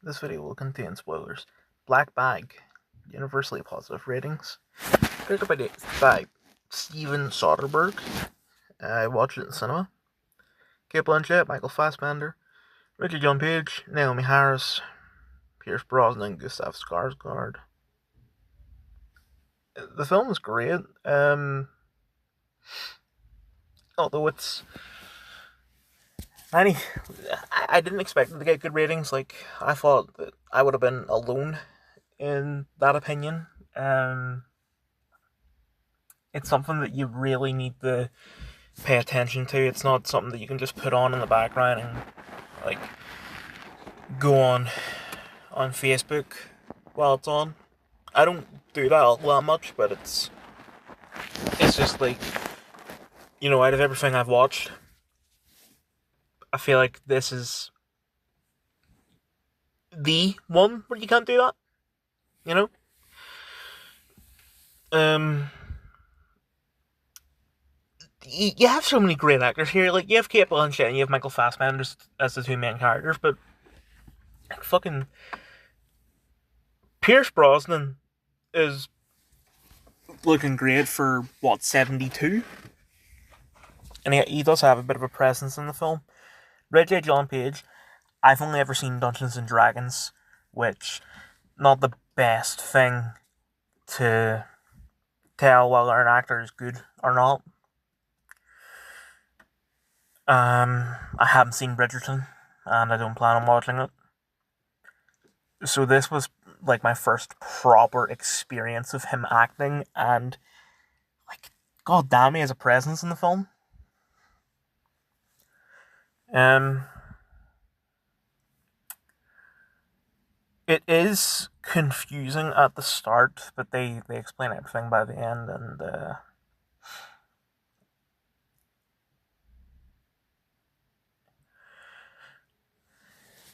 This video will contain spoilers. Black Bag, universally positive ratings. Directed by Steven Soderbergh. I watched it in cinema. Cate Blanchett, Michael Fassbender, Richard John Page, Naomi Harris, Pierce Brosnan, Gustav Skarsgård. The film is great. Although it's I didn't expect it to get good ratings. Like, I thought that I would have been alone in that opinion. It's something that you really need to pay attention to. It's not something that you can just put on in the background and like go on Facebook while it's on. I don't do that all that much, but it's just like, out of everything I've watched, I feel like this is the one where you can't do that. You know? You have so many great actors here. Like, you have Cate Blanchett and you have Michael Fassbender as the two main characters, but fucking Pierce Brosnan is looking great for, 72? And he does have a bit of a presence in the film. Richard John Page, I've only ever seen Dungeons and Dragons, which, not the best thing to tell whether an actor is good or not. I haven't seen Bridgerton, and I don't plan on watching it. So this was like my first proper experience of him acting, and like, god damn, he has a presence in the film. It is confusing at the start, but they explain everything by the end, and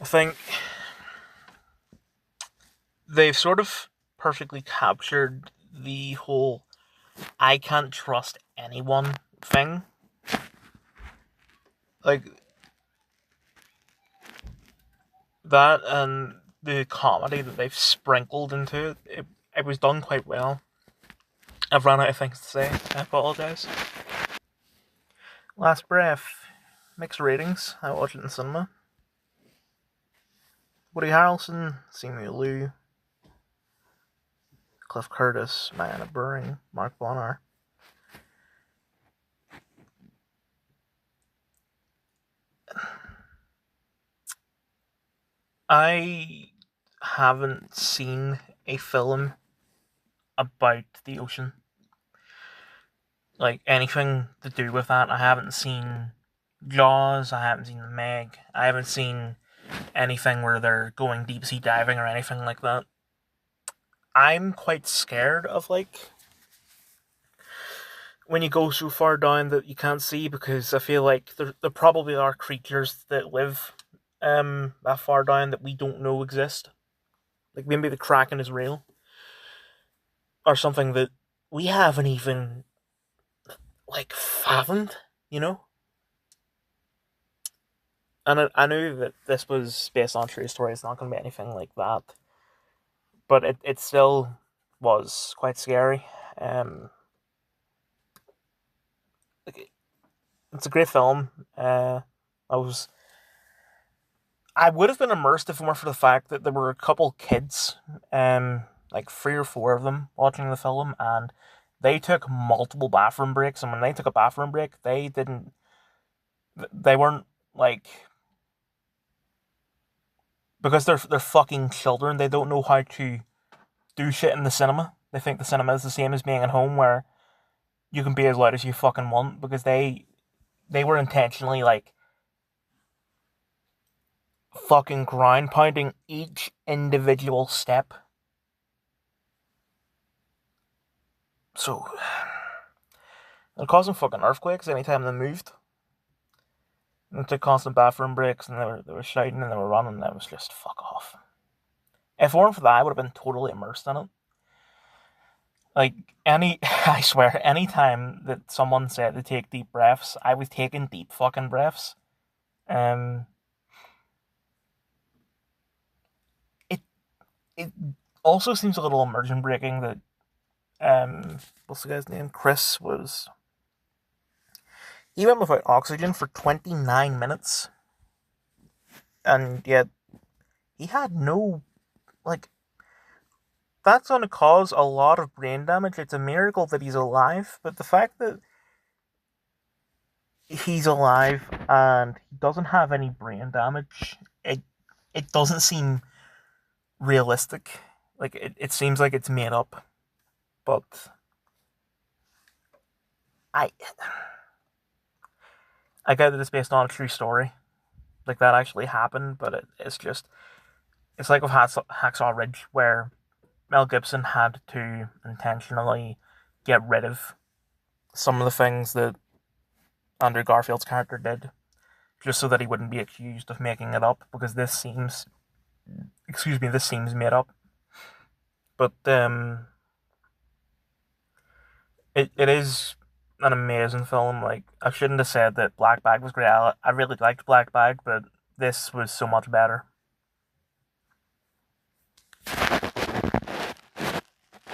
I think they've sort of perfectly captured the whole I can't trust anyone thing. Like, that and the comedy that they've sprinkled into it was done quite well. I've run out of things to say. I apologise. Last Breath. Mixed ratings. I watched it in cinema. Woody Harrelson, Simu Liu, Cliff Curtis, Diana Buring, Mark Bonnar. I haven't seen a film about the ocean. Like, anything to do with that. I haven't seen Jaws, I haven't seen The Meg, I haven't seen anything where they're going deep sea diving or anything like that. I'm quite scared of, like, when you go so far down that you can't see, because I feel like there probably are creatures that live that far down that we don't know exist. Like, maybe the Kraken is real, or something that we haven't even, like, fathomed, you know? And I knew that this was based on true story. It's not going to be anything like that, but it still was quite scary. Like, it's a great film. I would have been immersed if it weren't for the fact that there were a couple kids, like 3 or 4 of them, watching the film, and they took multiple bathroom breaks. And when they took a bathroom break, they weren't like, because they're fucking children. They don't know how to do shit in the cinema. They think the cinema is the same as being at home, where you can be as loud as you fucking want, because they were intentionally, like, fucking ground pounding each individual step. So it caused them fucking earthquakes anytime they moved. And they took constant bathroom breaks, and they were shouting and they were running, and it was just fuck off. If it weren't for that, I would have been totally immersed in it. Like, I swear, any time that someone said to take deep breaths, I was taking deep fucking breaths. it also seems a little immersion breaking that what's the guy's name? Chris was he went without oxygen for 29 minutes, and yet he had no like that's going to cause a lot of brain damage. It's a miracle that he's alive, but the fact that he's alive and he doesn't have any brain damage, it doesn't seem realistic. Like it seems like it's made up, but I I get that it's based on a true story. Like that actually happened, but it's like with Hacksaw Ridge where Mel Gibson had to intentionally get rid of some of the things that Andrew Garfield's character did, just so that he wouldn't be accused of making it up, because this seems made up. But it is an amazing film. Like I shouldn't have said that Black Bag was great. I really liked Black Bag, but this was so much better.